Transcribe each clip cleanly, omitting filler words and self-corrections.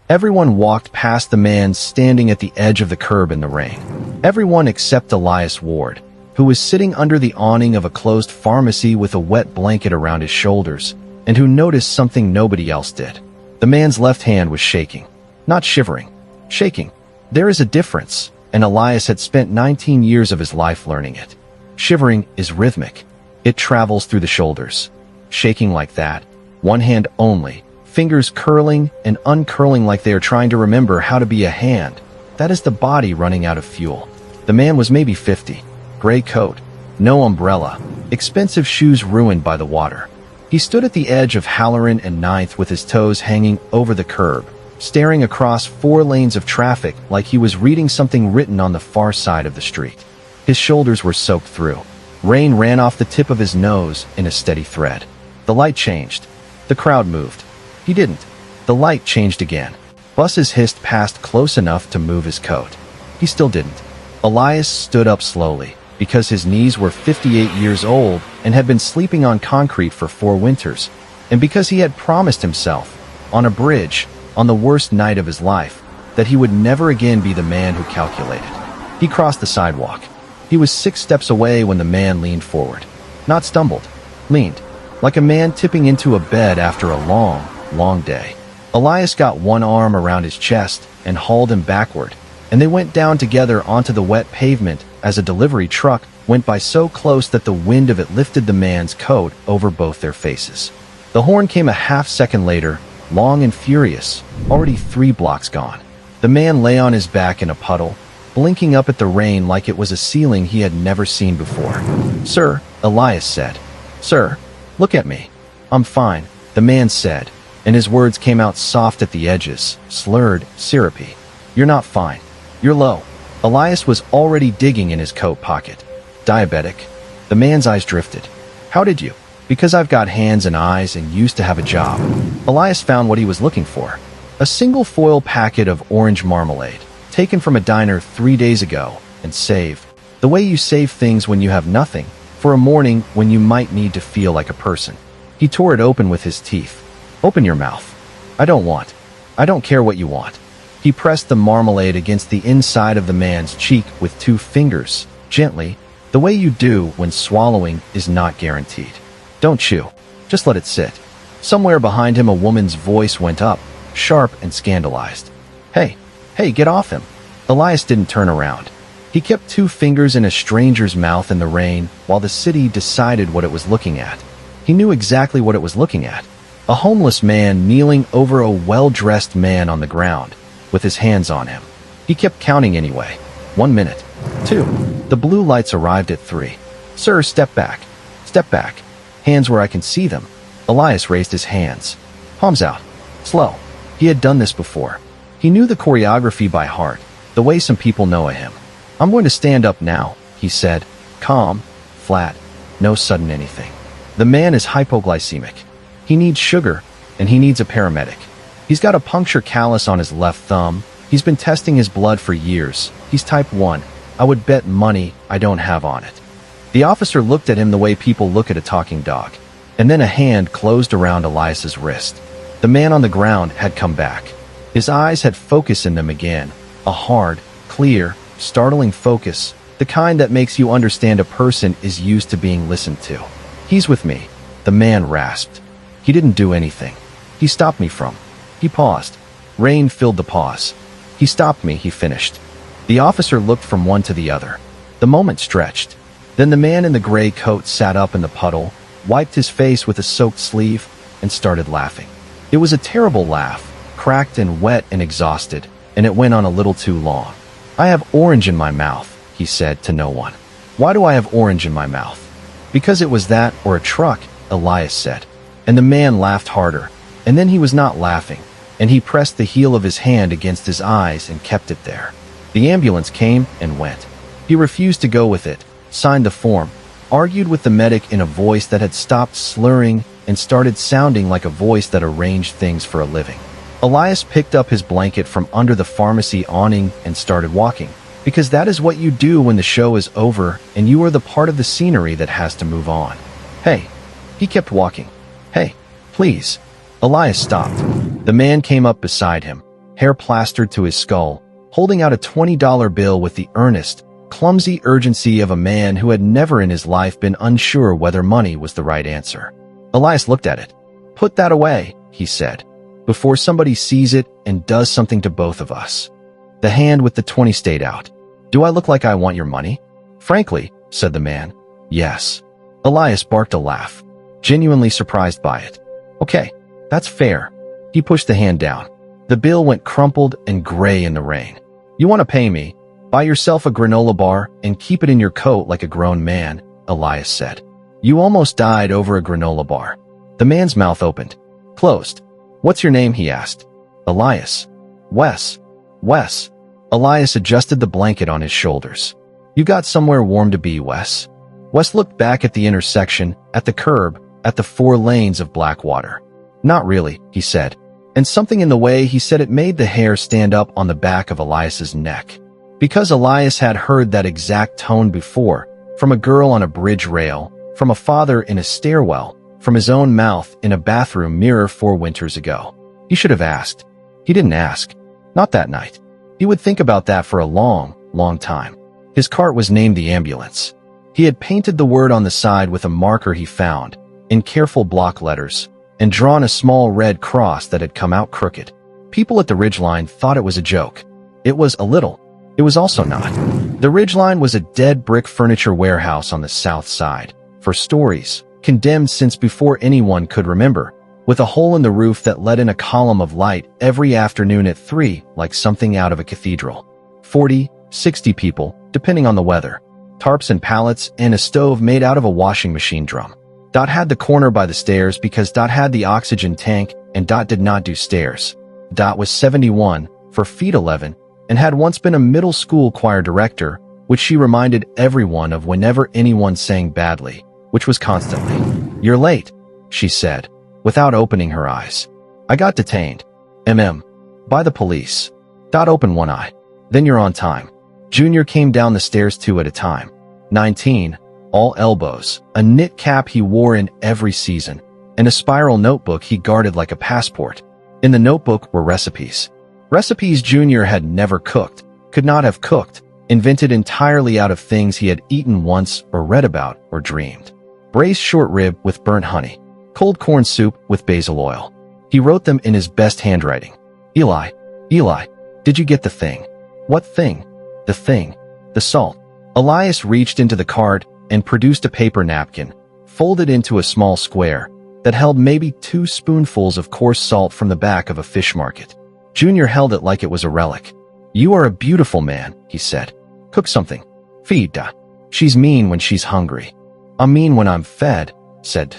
Everyone walked past the man standing at the edge of the curb in the rain. Everyone except Elias Ward, who was sitting under the awning of a closed pharmacy with a wet blanket around his shoulders, and who noticed something nobody else did. The man's left hand was shaking. Not shivering. Shaking. There is a difference, and Elias had spent 19 years of his life learning it. Shivering is rhythmic. It travels through the shoulders. Shaking like that, one hand only, fingers curling and uncurling like they are trying to remember how to be a hand. That is the body running out of fuel. The man was maybe 50. Gray coat, no umbrella, expensive shoes ruined by the water. He stood at the edge of Halloran and 9th with his toes hanging over the curb, staring across 4 lanes of traffic like he was reading something written on the far side of the street. His shoulders were soaked through. Rain ran off the tip of his nose in a steady thread. The light changed. The crowd moved. He didn't. The light changed again. Buses hissed past close enough to move his coat. He still didn't. Elias stood up slowly, because his knees were 58 years old and had been sleeping on concrete for 4 winters, and because he had promised himself, on a bridge, on the worst night of his life, that he would never again be the man who calculated. He crossed the sidewalk. He was 6 steps away when the man leaned forward. Not stumbled. Leaned. Like a man tipping into a bed after a long day. Elias got one arm around his chest and hauled him backward, and they went down together onto the wet pavement as a delivery truck went by so close that the wind of it lifted the man's coat over both their faces. The horn came a half-second later, long and furious, already 3 blocks gone. The man lay on his back in a puddle, blinking up at the rain like it was a ceiling he had never seen before. "Sir," Elias said. "Sir, look at me. I'm fine," the man said, and his words came out soft at the edges, slurred, syrupy. "You're not fine. You're low." Elias was already digging in his coat pocket. "Diabetic." The man's eyes drifted. "How did you?" "Because I've got hands and eyes and used to have a job." Elias found what he was looking for. A single foil packet of orange marmalade, taken from a diner 3 days ago, and saved. The way you save things when you have nothing, for a morning when you might need to feel like a person. He tore it open with his teeth. "Open your mouth." "I don't want. I don't care what you want." He pressed the marmalade against the inside of the man's cheek with 2 fingers, gently, the way you do when swallowing is not guaranteed. "Don't chew. Just let it sit." Somewhere behind him a woman's voice went up, sharp and scandalized. Hey, get off him." Elias didn't turn around. He kept 2 fingers in a stranger's mouth in the rain while the city decided what it was looking at. He knew exactly what it was looking at. A homeless man kneeling over a well-dressed man on the ground, with his hands on him. He kept counting anyway. 1 minute. 2. The blue lights arrived at 3. "Sir, step back. Step back. Hands where I can see them." Elias raised his hands. Palms out. Slow. He had done this before. He knew the choreography by heart, the way some people know of him. "I'm going to stand up now," he said. Calm, flat, no sudden anything. "The man is hypoglycemic. He needs sugar, and he needs a paramedic. He's got a puncture callus on his left thumb. He's been testing his blood for years. He's type 1. I would bet money I don't have on it." The officer looked at him the way people look at a talking dog, and then a hand closed around Elias's wrist. The man on the ground had come back. His eyes had focus in them again, a hard, clear, startling focus, the kind that makes you understand a person is used to being listened to. "He's with me," the man rasped. "He didn't do anything. He stopped me from." He paused. Rain filled the pause. "He stopped me," he finished. The officer looked from one to the other. The moment stretched. Then the man in the gray coat sat up in the puddle, wiped his face with a soaked sleeve, and started laughing. It was a terrible laugh, cracked and wet and exhausted, and it went on a little too long. "I have orange in my mouth," he said to no one. "Why do I have orange in my mouth?" "Because it was that or a truck," Elias said. And the man laughed harder, and then he was not laughing, and he pressed the heel of his hand against his eyes and kept it there. The ambulance came and went. He refused to go with it, signed the form, argued with the medic in a voice that had stopped slurring and started sounding like a voice that arranged things for a living. Elias picked up his blanket from under the pharmacy awning and started walking, because that is what you do when the show is over and you are the part of the scenery that has to move on. "Hey." He kept walking. "Hey, please." Elias stopped. The man came up beside him. hair plastered to his skull, holding out a $20 bill with the earnest, clumsy urgency of a man who had never in his life been unsure whether money was the right answer. Elias looked at it. "Put that away," he said, "before somebody sees it and does something to both of us." The hand with the 20 stayed out. "Do I look like I want your money?" "Frankly," said the man, "yes." Elias barked a laugh, genuinely surprised by it. "Okay, that's fair." He pushed the hand down. The bill went crumpled and gray in the rain. "You want to pay me? Buy yourself a granola bar and keep it in your coat like a grown man," Elias said. "You almost died over a granola bar." The man's mouth opened, closed. "What's your name?" he asked. "Elias." "Wes." "Wes." Elias adjusted the blanket on his shoulders. "You got somewhere warm to be, Wes." Wes looked back at the intersection, at the curb, at the 4 lanes of black water. "Not really," he said, and something in the way he said it made the hair stand up on the back of Elias's neck. Because Elias had heard that exact tone before, from a girl on a bridge rail, from a father in a stairwell, from his own mouth in a bathroom mirror 4 winters ago. He should have asked. He didn't ask. Not that night. He would think about that for a long, long time. His cart was named the ambulance. He had painted the word on the side with a marker he found, in careful block letters, and drawn a small red cross that had come out crooked. People at the ridgeline thought it was a joke. It was a little. It was also not. The ridgeline was a dead brick furniture warehouse on the south side, for stories, condemned since before anyone could remember, with a hole in the roof that let in a column of light every afternoon at 3, like something out of a cathedral. 40, 60 people, depending on the weather. Tarps and pallets, and a stove made out of a washing machine drum. Dot had the corner by the stairs because Dot had the oxygen tank and Dot did not do stairs. Dot was 71, for feet 11, and had once been a middle school choir director, which she reminded everyone of whenever anyone sang badly, which was constantly. "You're late," she said, without opening her eyes. "I got detained. By the police." Dot opened one eye. "Then you're on time." Junior came down the stairs 2 at a time. 19, all elbows, a knit cap he wore in every season, and a spiral notebook he guarded like a passport. In the notebook were recipes. Recipes Junior had never cooked, could not have cooked, invented entirely out of things he had eaten once or read about or dreamed. Braised short rib with burnt honey. Cold corn soup with basil oil. He wrote them in his best handwriting. "Eli, Eli, did you get the thing?" "What thing?" "The thing. The salt." Elias reached into the cart and produced a paper napkin, folded into a small square, that held maybe 2 spoonfuls of coarse salt from the back of a fish market. Junior held it like it was a relic. "You are a beautiful man," he said. "Cook something. Feed Da. She's mean when she's hungry." "I'm mean when I'm fed," said.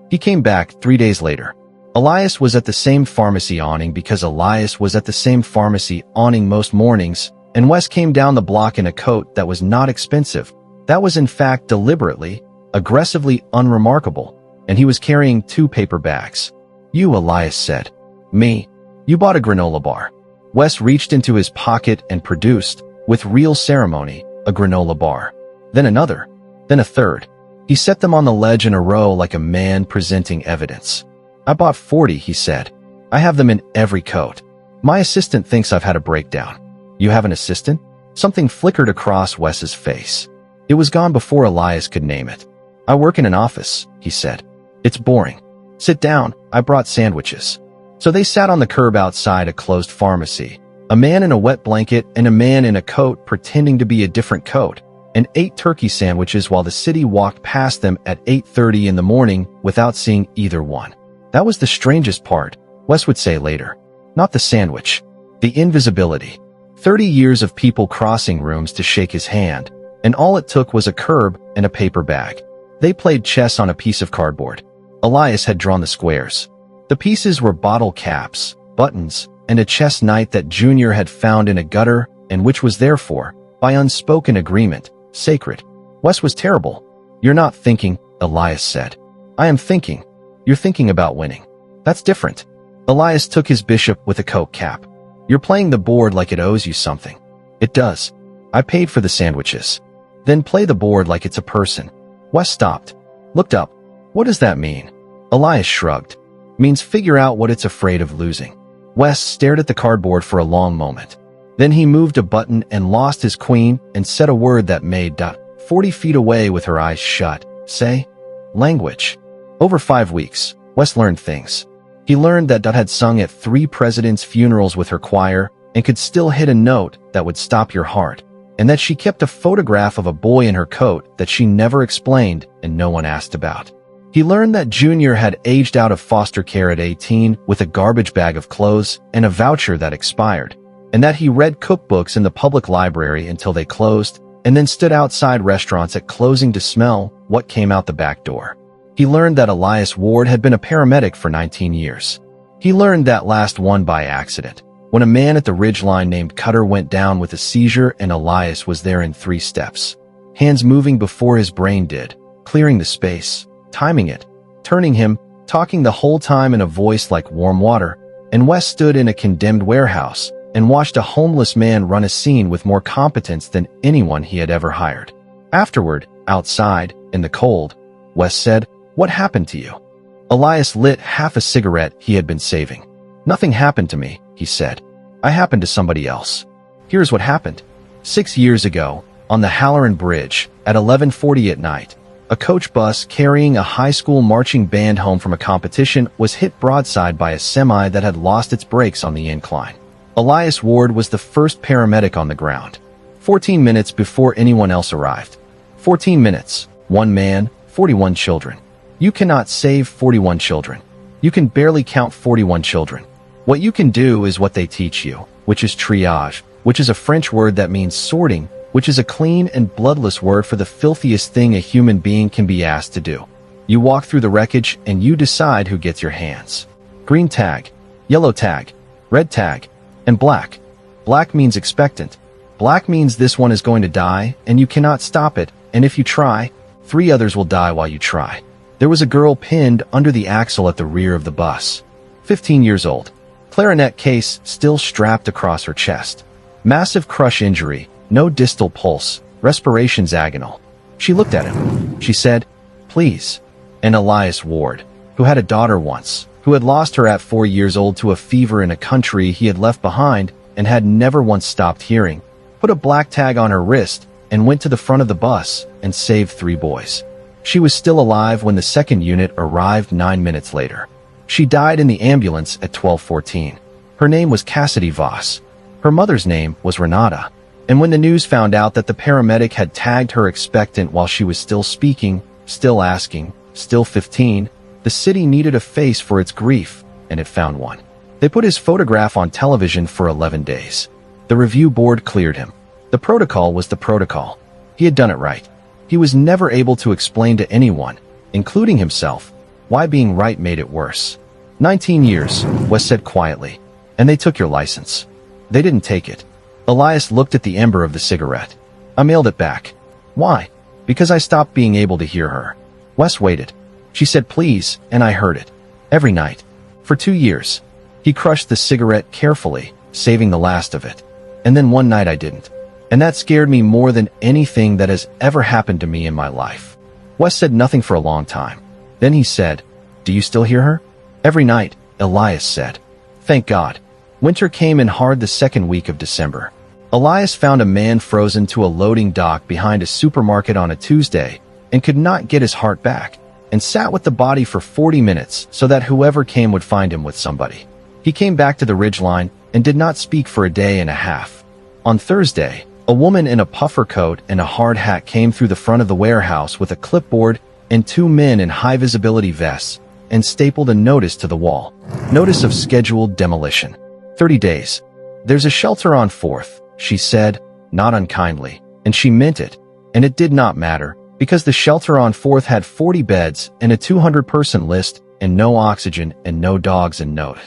He came back 3 days later. Elias was at the same pharmacy awning because Elias was at the same pharmacy awning most mornings, and Wes came down the block in a coat that was not expensive, that was in fact deliberately, aggressively unremarkable, and he was carrying 2 paper bags. "You," Elias said. "Me. You bought a granola bar." Wes reached into his pocket and produced, with real ceremony, a granola bar. Then another. Then a third. He set them on the ledge in a row like a man presenting evidence. "I bought 40, he said. "I have them in every coat. My assistant thinks I've had a breakdown." "You have an assistant?" Something flickered across Wes's face. It was gone before Elias could name it. "I work in an office," he said. "It's boring." "Sit down, I brought sandwiches." So they sat on the curb outside a closed pharmacy, a man in a wet blanket and a man in a coat pretending to be a different coat, and ate turkey sandwiches while the city walked past them at 8:30 in the morning without seeing either one. That was the strangest part, Wes would say later. Not the sandwich. The invisibility. 30 years of people crossing rooms to shake his hand, and all it took was a curb and a paper bag. They played chess on a piece of cardboard. Elias had drawn the squares. The pieces were bottle caps, buttons, and a chess knight that Junior had found in a gutter and which was therefore, by unspoken agreement, sacred. Wes was terrible. "You're not thinking," Elias said. "I am thinking. You're thinking about winning. That's different." Elias took his bishop with a coat cap. "You're playing the board like it owes you something." "It does. I paid for the sandwiches." "Then play the board like it's a person." Wes stopped. Looked up. "What does that mean?" Elias shrugged. "Means figure out what it's afraid of losing." Wes stared at the cardboard for a long moment. Then he moved a button and lost his queen and said a word that made 40 feet away with her eyes shut. Say, language. Over 5 weeks, Wes learned things. He learned that had sung at 3 presidents' funerals with her choir and could still hit a note that would stop your heart, and that she kept a photograph of a boy in her coat that she never explained and no one asked about. He learned that Junior had aged out of foster care at 18 with a garbage bag of clothes and a voucher that expired, and that he read cookbooks in the public library until they closed, and then stood outside restaurants at closing to smell what came out the back door. He learned that Elias Ward had been a paramedic for 19 years. He learned that last one by accident, when a man at the ridgeline named Cutter went down with a seizure and Elias was there in 3 steps. Hands moving before his brain did, clearing the space, timing it, turning him, talking the whole time in a voice like warm water, and Wes stood in a condemned warehouse and watched a homeless man run a scene with more competence than anyone he had ever hired. Afterward, outside, in the cold, Wes said, "What happened to you?" Elias lit half a cigarette he had been saving. "Nothing happened to me," he said. "I happened to somebody else. Here's what happened. 6 years ago, on the Halloran Bridge, at 11:40 at night, a coach bus carrying a high school marching band home from a competition was hit broadside by a semi that had lost its brakes on the incline. Elias Ward was the first paramedic on the ground. 14 minutes before anyone else arrived. 14 minutes, 1 man, 41 children. You cannot save 41 children. You can barely count 41 children. What you can do is what they teach you, which is triage, which is a French word that means sorting, which is a clean and bloodless word for the filthiest thing a human being can be asked to do. You walk through the wreckage and you decide who gets your hands. Green tag, yellow tag, red tag, and black. Black means expectant. Black means this one is going to die and you cannot stop it, and if you try, 3 others will die while you try. There was a girl pinned under the axle at the rear of the bus. 15 years old. Clarinet case still strapped across her chest. Massive crush injury, no distal pulse, respirations agonal. She looked at him. She said, "Please." And Elias Ward, who had a daughter once, who had lost her at 4 years old to a fever in a country he had left behind and had never once stopped hearing, put a black tag on her wrist and went to the front of the bus and saved 3 boys. She was still alive when the second unit arrived 9 minutes later. She died in the ambulance at 12:14. Her name was Cassidy Voss. Her mother's name was Renata. And when the news found out that the paramedic had tagged her expectant while she was still speaking, still asking, still 15, the city needed a face for its grief, and it found one. They put his photograph on television for 11 days. The review board cleared him. The protocol was the protocol. He had done it right. He was never able to explain to anyone, including himself, why being right made it worse. 19 years, Wes said quietly. And they took your license. They didn't take it. Elias looked at the ember of the cigarette. I mailed it back. Why? Because I stopped being able to hear her. Wes waited. She said please, and I heard it. Every night. For 2 years. He crushed the cigarette carefully, saving the last of it. And then one night I didn't. And that scared me more than anything that has ever happened to me in my life. Wes said nothing for a long time. Then he said, "Do you still hear her?" Every night, Elias said. Thank God. Winter came in hard the second week of December. Elias found a man frozen to a loading dock behind a supermarket on a Tuesday and could not get his heart back, and sat with the body for 40 minutes so that whoever came would find him with somebody. He came back to the ridgeline and did not speak for a day and a half. On Thursday, a woman in a puffer coat and a hard hat came through the front of the warehouse with a clipboard and 2 men in high-visibility vests and stapled a notice to the wall. Notice of scheduled demolition. 30 days. There's a shelter on 4th, she said, not unkindly, and she meant it. And it did not matter, because the shelter on 4th had 40 beds and a 200-person list and no oxygen and no dogs and note.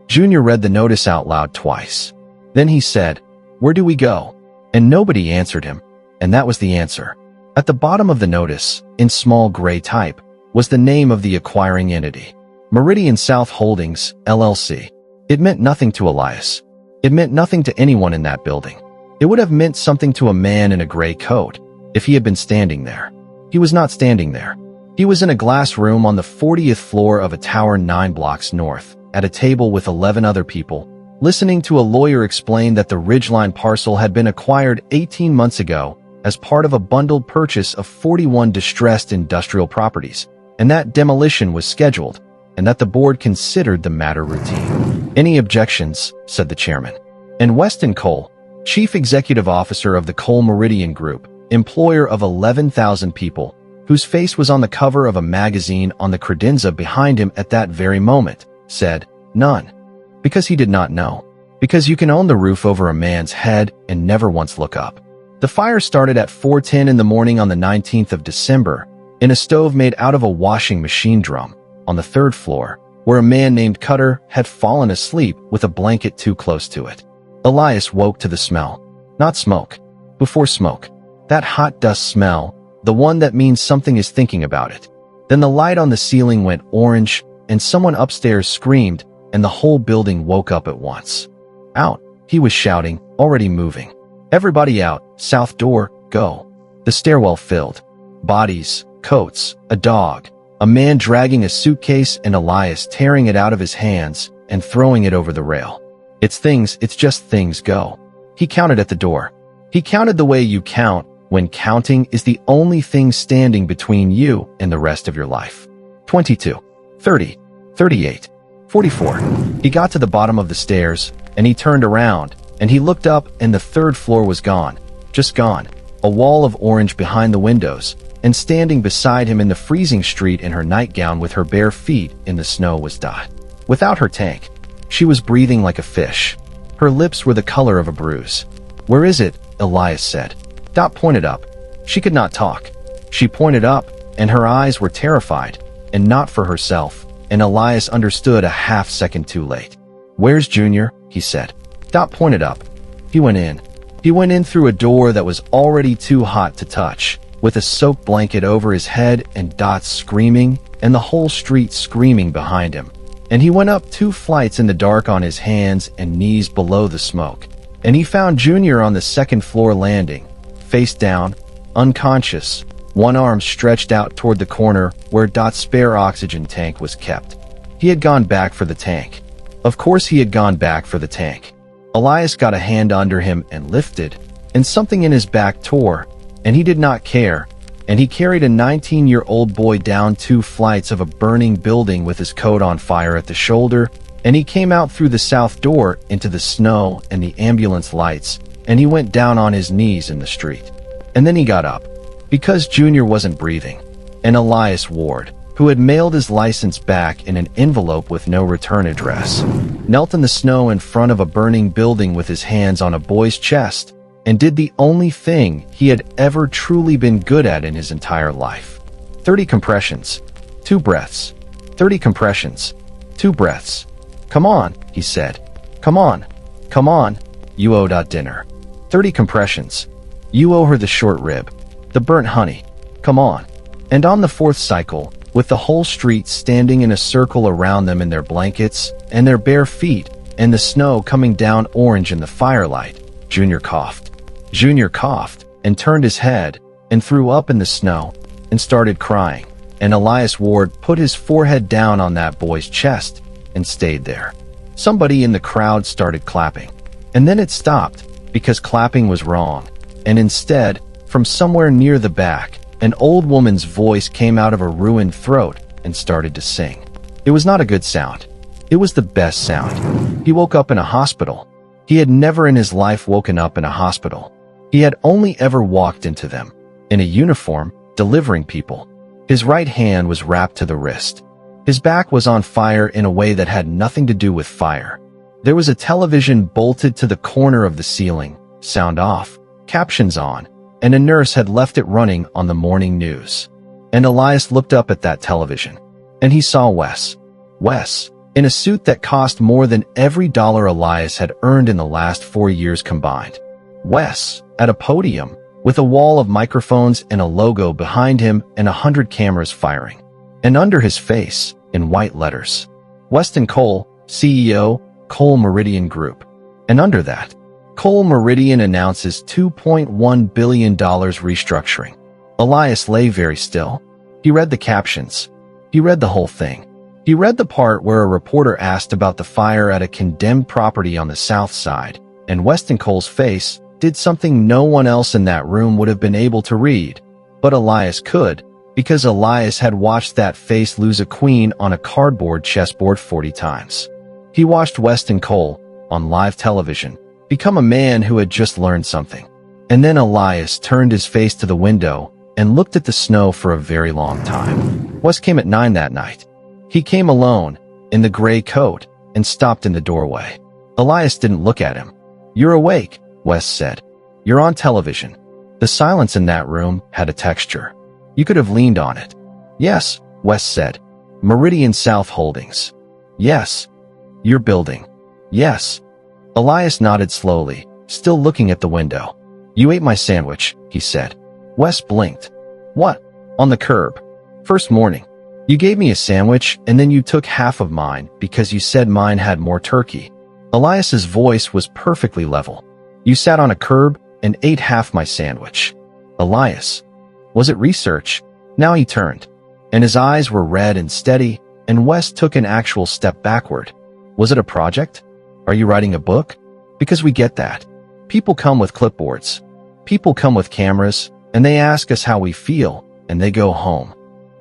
Junior read the notice out loud twice. Then he said, "Where do we go?" And nobody answered him, and that was the answer. At the bottom of the notice, in small gray type, was the name of the acquiring entity. Meridian South Holdings, LLC. It meant nothing to Elias. It meant nothing to anyone in that building. It would have meant something to a man in a gray coat if he had been standing there. He was not standing there. He was in a glass room on the 40th floor of a tower 9 blocks north, at a table with 11 other people, listening to a lawyer explain that the Ridgeline parcel had been acquired 18 months ago as part of a bundled purchase of 41 distressed industrial properties, and that demolition was scheduled, and that the board considered the matter routine. "Any objections?" said the chairman. And Weston Cole, chief executive officer of the Cole Meridian Group, employer of 11,000 people, whose face was on the cover of a magazine on the credenza behind him at that very moment, said, "None." Because he did not know. Because you can own the roof over a man's head and never once look up. The fire started at 4:10 in the morning on the 19th of December in a stove made out of a washing machine drum on the 3rd floor, where a man named Cutter had fallen asleep with a blanket too close to it. Elias woke to the smell. Not smoke. Before smoke. That hot dust smell, the one that means something is thinking about it. Then the light on the ceiling went orange, and someone upstairs screamed, and the whole building woke up at once. "Out," he was shouting, already moving. "Everybody out, south door, go." The stairwell filled. Bodies, coats, a dog, a man dragging a suitcase, and Elias tearing it out of his hands and throwing it over the rail. "It's just things, go." He counted at the door. He counted the way you count when counting is the only thing standing between you and the rest of your life. 22, 30, 38, 44. He got to the bottom of the stairs, and he turned around, and he looked up, and the 3rd floor was gone. Just gone. A wall of orange behind the windows, and standing beside him in the freezing street in her nightgown with her bare feet in the snow was Dot. Without her tank. She was breathing like a fish. Her lips were the color of a bruise. "Where is it?" Elias said. Dot pointed up. She could not talk. She pointed up, and her eyes were terrified, and not for herself, and Elias understood a half-second too late. "Where's Junior?" he said. Dot pointed up. He went in. He went in through a door that was already too hot to touch, with a soaked blanket over his head and Dot screaming, and the whole street screaming behind him. And he went up 2 flights in the dark on his hands and knees below the smoke. And he found Junior on the 2nd floor landing, face down, unconscious, one arm stretched out toward the corner where Dot's spare oxygen tank was kept. He had gone back for the tank. Of course he had gone back for the tank. Elias got a hand under him and lifted, and something in his back tore, and he did not care, and he carried a 19-year-old boy down 2 flights of a burning building with his coat on fire at the shoulder, and he came out through the south door into the snow and the ambulance lights, and he went down on his knees in the street. And then he got up, because Junior wasn't breathing, and Elias Ward, who had mailed his license back in an envelope with no return address, knelt in the snow in front of a burning building with his hands on a boy's chest, and did the only thing he had ever truly been good at in his entire life. 30 compressions, 2 breaths. 30 compressions, 2 breaths. "Come on," he said. "Come on. Come on. You owe Dot dinner. 30 compressions. You owe her the short rib, the burnt honey. Come on." And on the 4th cycle, with the whole street standing in a circle around them in their blankets and their bare feet, and the snow coming down orange in the firelight, Junior coughed. Junior coughed, and turned his head, and threw up in the snow, and started crying, and Elias Ward put his forehead down on that boy's chest, and stayed there. Somebody in the crowd started clapping, and then it stopped, because clapping was wrong, and instead, from somewhere near the back, an old woman's voice came out of a ruined throat and started to sing. It was not a good sound. It was the best sound. He woke up in a hospital. He had never in his life woken up in a hospital. He had only ever walked into them, in a uniform, delivering people. His right hand was wrapped to the wrist. His back was on fire in a way that had nothing to do with fire. There was a television bolted to the corner of the ceiling, sound off, captions on, and a nurse had left it running on the morning news. And Elias looked up at that television, and he saw Wes. Wes, in a suit that cost more than every dollar Elias had earned in the last 4 years combined. Wes, at a podium, with a wall of microphones and a logo behind him and 100 cameras firing. And under his face, in white letters, Weston Cole, CEO, Cole Meridian Group. And under that, Cole Meridian announces $2.1 billion restructuring. Elias lay very still. He read the captions. He read the whole thing. He read the part where a reporter asked about the fire at a condemned property on the south side, and Weston Cole's face did something no one else in that room would have been able to read. But Elias could, because Elias had watched that face lose a queen on a cardboard chessboard 40 times. He watched Weston Cole, on live television, become a man who had just learned something. And then Elias turned his face to the window and looked at the snow for a very long time. Wes came at 9 that night. He came alone, in the gray coat, and stopped in the doorway. Elias didn't look at him. "You're awake," Wes said. "You're on television." The silence in that room had a texture. You could have leaned on it. "Yes," Wes said. "Meridian South Holdings." "Yes." "Your building." "Yes." Elias nodded slowly, still looking at the window. "You ate my sandwich," he said. Wes blinked. "What?" "On the curb. First morning. You gave me a sandwich, and then you took half of mine because you said mine had more turkey." Elias's voice was perfectly level. "You sat on a curb and ate half my sandwich." "Elias. Was it research?" Now he turned, and his eyes were red and steady, and Wes took an actual step backward. "Was it a project? Are you writing a book? Because we get that. People come with clipboards. People come with cameras, and they ask us how we feel, and they go home."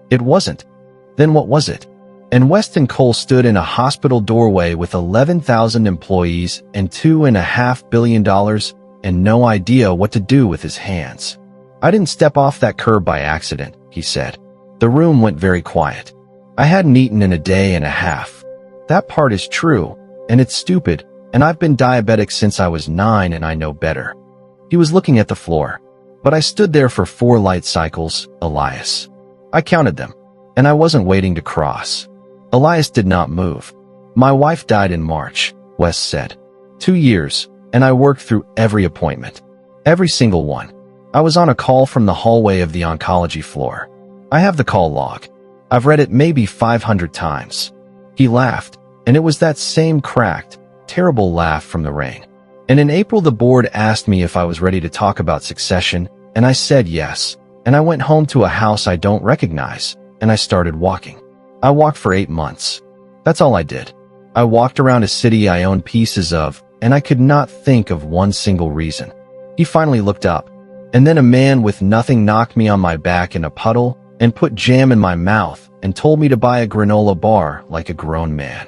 "It wasn't." "Then what was it?" And Weston Cole stood in a hospital doorway with 11,000 employees and $2.5 billion and no idea what to do with his hands. "I didn't step off that curb by accident," he said. The room went very quiet. "I hadn't eaten in a day and a half. That part is true, and it's stupid, and I've been diabetic since I was 9 and I know better." He was looking at the floor. "But I stood there for 4 light cycles, Elias. I counted them, and I wasn't waiting to cross." Elias did not move. "My wife died in March," Wes said. 2 years, and I worked through every appointment. Every single one. I was on a call from the hallway of the oncology floor. I have the call log. I've read it maybe 500 times. He laughed, and it was that same cracked, terrible laugh from the rain. "And in April the board asked me if I was ready to talk about succession, and I said yes, and I went home to a house I don't recognize, and I started walking. I walked for 8 months. That's all I did. I walked around a city I owned pieces of, and I could not think of one single reason." He finally looked up, and then a man with nothing knocked me on my back in a puddle and put jam in my mouth and told me to buy a granola bar like a grown man.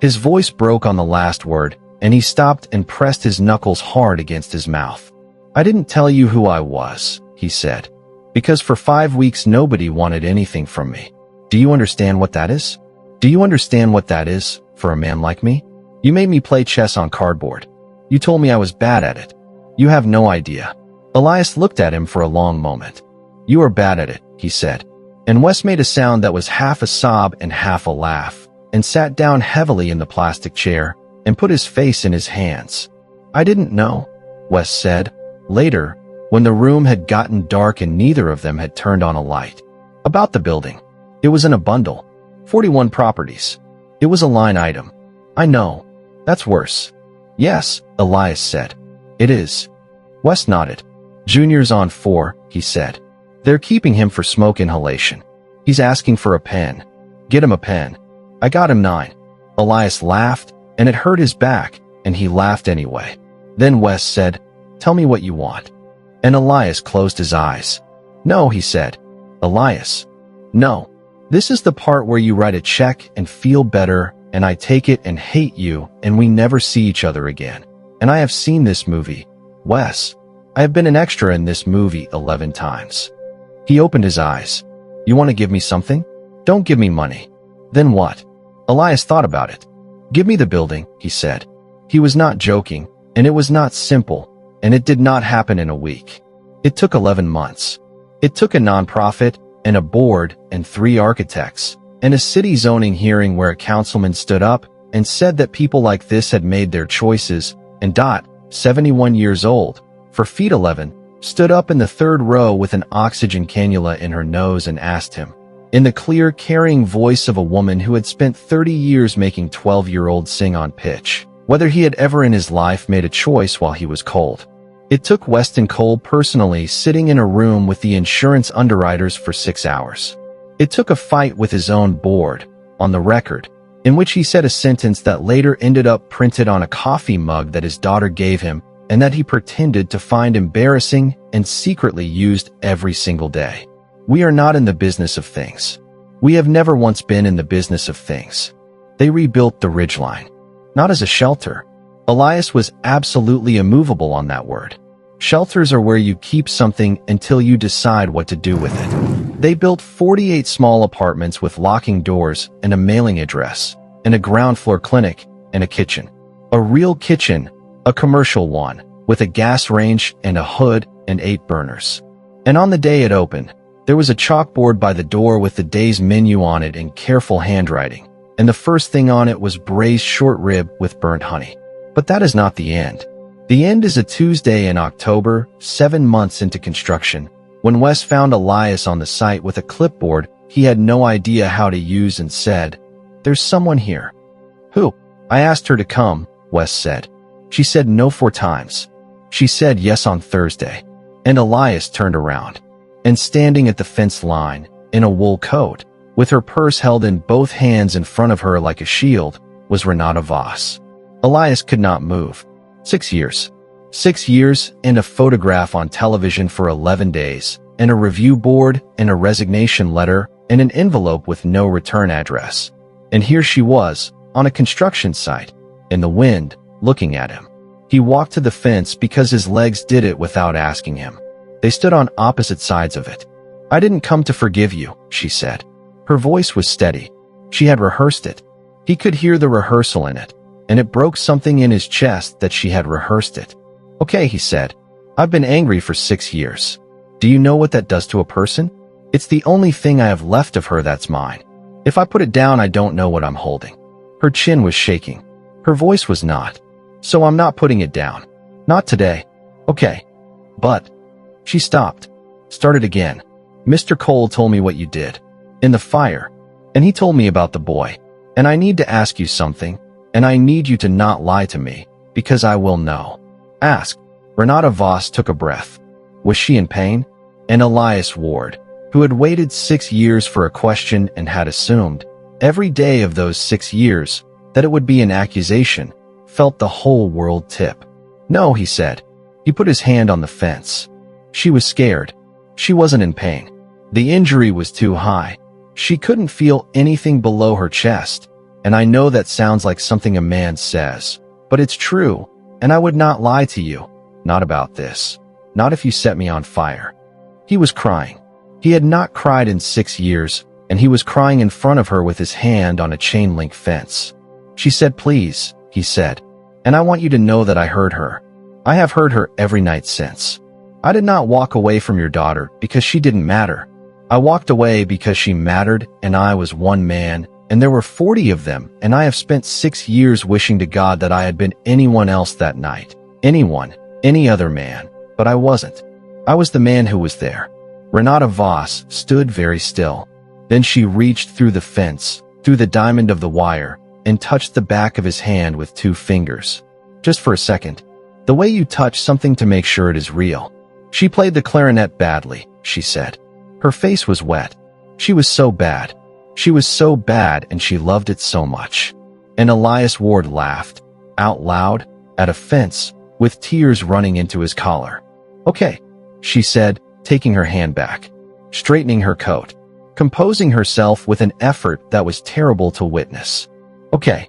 His voice broke on the last word, and he stopped and pressed his knuckles hard against his mouth. "I didn't tell you who I was," he said, "because for 5 weeks nobody wanted anything from me. Do you understand what that is? Do you understand what that is for a man like me? You made me play chess on cardboard. You told me I was bad at it. You have no idea." Elias looked at him for a long moment. "You are bad at it," he said. And Wes made a sound that was half a sob and half a laugh, and sat down heavily in the plastic chair and put his face in his hands. "I didn't know," Wes said, later, when the room had gotten dark and neither of them had turned on a light. "About the building. It was in a bundle. 41 properties. It was a line item." "I know. That's worse." "Yes," Elias said. "It is." Wes nodded. "Junior's on 4, he said. They're keeping him for smoke inhalation. He's asking for a pen. Get him a pen. I got him 9. Elias laughed, and it hurt his back, and he laughed anyway. Then Wes said, "Tell me what you want." And Elias closed his eyes. "No," he said. "Elias. No. This is the part where you write a check and feel better, and I take it and hate you, and we never see each other again. And I have seen this movie. Wes. I have been an extra in this movie 11 times." He opened his eyes. "You want to give me something? Don't give me money." "Then what?" Elias thought about it. "Give me the building," he said. He was not joking, and it was not simple, and it did not happen in a week. It took 11 months. It took a nonprofit, and a board, and 3 architects, and a city zoning hearing where a councilman stood up and said that people like this had made their choices, and 71 years old, for feet 11, stood up in the 3rd row with an oxygen cannula in her nose and asked him, in the clear, carrying voice of a woman who had spent 30 years making 12-year-olds sing on pitch, whether he had ever in his life made a choice while he was cold. It took Weston Cole personally sitting in a room with the insurance underwriters for 6 hours. It took a fight with his own board, on the record, in which he said a sentence that later ended up printed on a coffee mug that his daughter gave him and that he pretended to find embarrassing and secretly used every single day. We are not in the business of things. We have never once been in the business of things. They rebuilt the ridgeline, not as a shelter. Elias was absolutely immovable on that word. Shelters are where you keep something until you decide what to do with it. They built 48 small apartments with locking doors and a mailing address, and a ground floor clinic, and a kitchen. A real kitchen, a commercial one, with a gas range and a hood and 8 burners. And on the day it opened, there was a chalkboard by the door with the day's menu on it in careful handwriting, and the first thing on it was braised short rib with burnt honey. But that is not the end. The end is a Tuesday in October, 7 months into construction, when Wes found Elias on the site with a clipboard he had no idea how to use and said, "There's someone here." "Who?" "I asked her to come," Wes said. "She said no 4 times. She said yes on Thursday." And Elias turned around. And standing at the fence line, in a wool coat, with her purse held in both hands in front of her like a shield, was Renata Voss. Elias could not move. 6 years. 6 years, and a photograph on television for 11 days, and a review board, and a resignation letter, and an envelope with no return address. And here she was, on a construction site, in the wind, looking at him. He walked to the fence because his legs did it without asking him. They stood on opposite sides of it. "I didn't come to forgive you," she said. Her voice was steady. She had rehearsed it. He could hear the rehearsal in it, and it broke something in his chest that she had rehearsed it. "Okay," he said. "I've been angry for 6 years. Do you know what that does to a person? It's the only thing I have left of her that's mine. If I put it down, I don't know what I'm holding." Her chin was shaking. Her voice was not. "So I'm not putting it down. Not today. Okay. But..." She stopped. Started again. "Mr. Cole told me what you did. In the fire. And he told me about the boy. And I need to ask you something. And I need you to not lie to me, because I will know." "Ask." Renata Voss took a breath. Was she in pain? And Elias Ward, who had waited 6 years for a question and had assumed, every day of those 6 years, that it would be an accusation, felt the whole world tip. "No," he said. He put his hand on the fence. She was scared. She wasn't in pain. The injury was too high. She couldn't feel anything below her chest. And I know that sounds like something a man says, but it's true, and I would not lie to you. Not about this. Not if you set me on fire. He was crying. He had not cried in 6 years, and he was crying in front of her with his hand on a chain-link fence. She said, "Please," he said, "and I want you to know that I heard her. I have heard her every night since. I did not walk away from your daughter because she didn't matter. I walked away because she mattered, and I was one man, and there were 40 of them, and I have spent 6 years wishing to God that I had been anyone else that night. Anyone, any other man, but I wasn't. I was the man who was there." Renata Voss stood very still. Then she reached through the fence, through the diamond of the wire, and touched the back of his hand with 2 fingers. "Just for a second. The way you touch something to make sure it is real." "She played the clarinet badly," she said. Her face was wet. She was so bad. She was so bad, and she loved it so much. And Elias Ward laughed, out loud, at a fence, with tears running into his collar. "Okay," she said, taking her hand back, straightening her coat, composing herself with an effort that was terrible to witness. "Okay."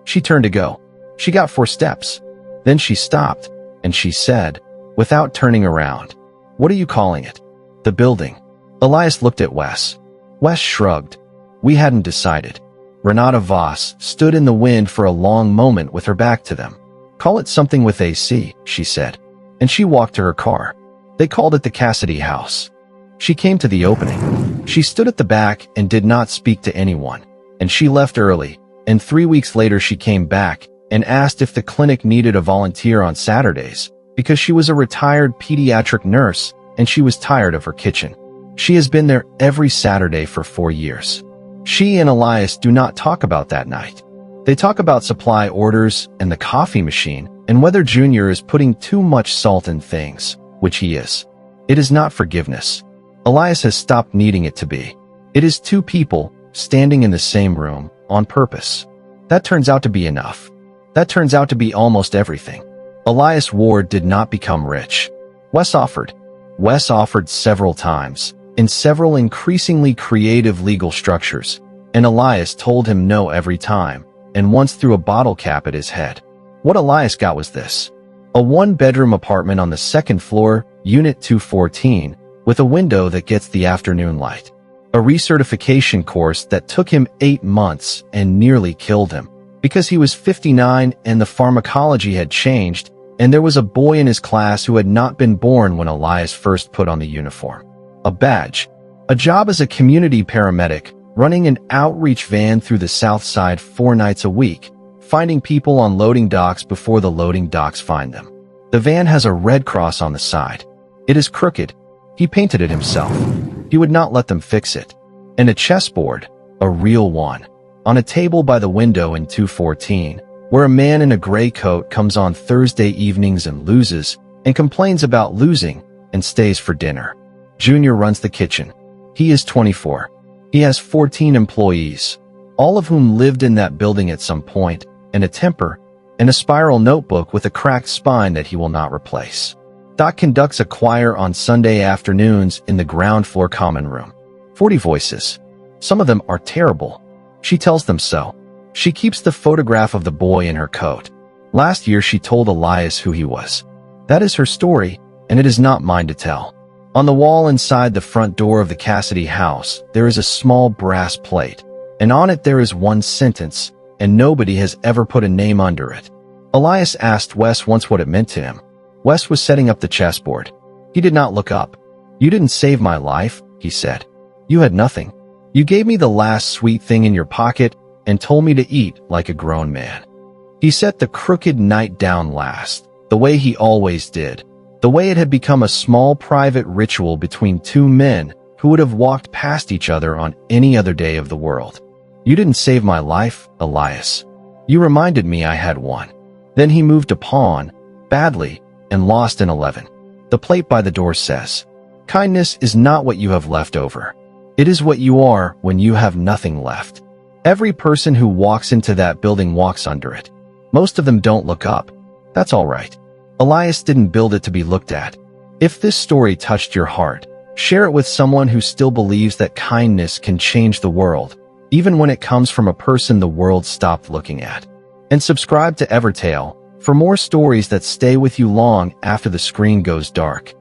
She turned to go. She got 4 steps. Then she stopped, and she said, without turning around, "What are you calling it?" "The building." Elias looked at Wes. Wes shrugged. "We hadn't decided." Renata Voss stood in the wind for a long moment with her back to them. "Call it something with AC," she said. And she walked to her car. They called it the Cassidy House. She came to the opening. She stood at the back and did not speak to anyone. And she left early, and 3 weeks later she came back and asked if the clinic needed a volunteer on Saturdays, because she was a retired pediatric nurse and she was tired of her kitchen. She has been there every Saturday for 4 years. She and Elias do not talk about that night. They talk about supply orders and the coffee machine and whether Junior is putting too much salt in things, which he is. It is not forgiveness. Elias has stopped needing it to be. It is 2 people standing in the same room, on purpose. That turns out to be enough. That turns out to be almost everything. Elias Ward did not become rich. Wes offered. Wes offered several times, in several increasingly creative legal structures, and Elias told him no every time, and once threw a bottle cap at his head. What Elias got was this: a one-bedroom apartment on the second floor, Unit 214, with a window that gets the afternoon light. A recertification course that took him 8 months and nearly killed him, because he was 59 and the pharmacology had changed, and there was a boy in his class who had not been born when Elias first put on the uniform. A badge. A job as a community paramedic, running an outreach van through the South Side 4 nights a week, finding people on loading docks before the loading docks find them. The van has a red cross on the side. It is crooked. He painted it himself. He would not let them fix it. And a chessboard, a real one, on a table by the window in 214, where a man in a gray coat comes on Thursday evenings and loses, and complains about losing, and stays for dinner. Junior runs the kitchen. He is 24. He has 14 employees, all of whom lived in that building at some point, and a temper, and a spiral notebook with a cracked spine that he will not replace. Doc conducts a choir on Sunday afternoons in the ground floor common room. 40 voices. Some of them are terrible. She tells them so. She keeps the photograph of the boy in her coat. Last year she told Elias who he was. That is her story, and it is not mine to tell. On the wall inside the front door of the Cassidy house, there is a small brass plate, and on it there is one sentence, and nobody has ever put a name under it. Elias asked Wes once what it meant to him. Wes was setting up the chessboard. He did not look up. "You didn't save my life," he said. "You had nothing. You gave me the last sweet thing in your pocket and told me to eat like a grown man." He set the crooked night down last, the way he always did, the way it had become a small private ritual between two men who would have walked past each other on any other day of the world. "You didn't save my life, Elias. You reminded me I had one." Then he moved a pawn, badly, and lost an 11. The plate by the door says, "Kindness is not what you have left over. It is what you are when you have nothing left." Every person who walks into that building walks under it. Most of them don't look up. That's all right. Elias didn't build it to be looked at. If this story touched your heart, share it with someone who still believes that kindness can change the world, even when it comes from a person the world stopped looking at. And subscribe to EverTale for more stories that stay with you long after the screen goes dark.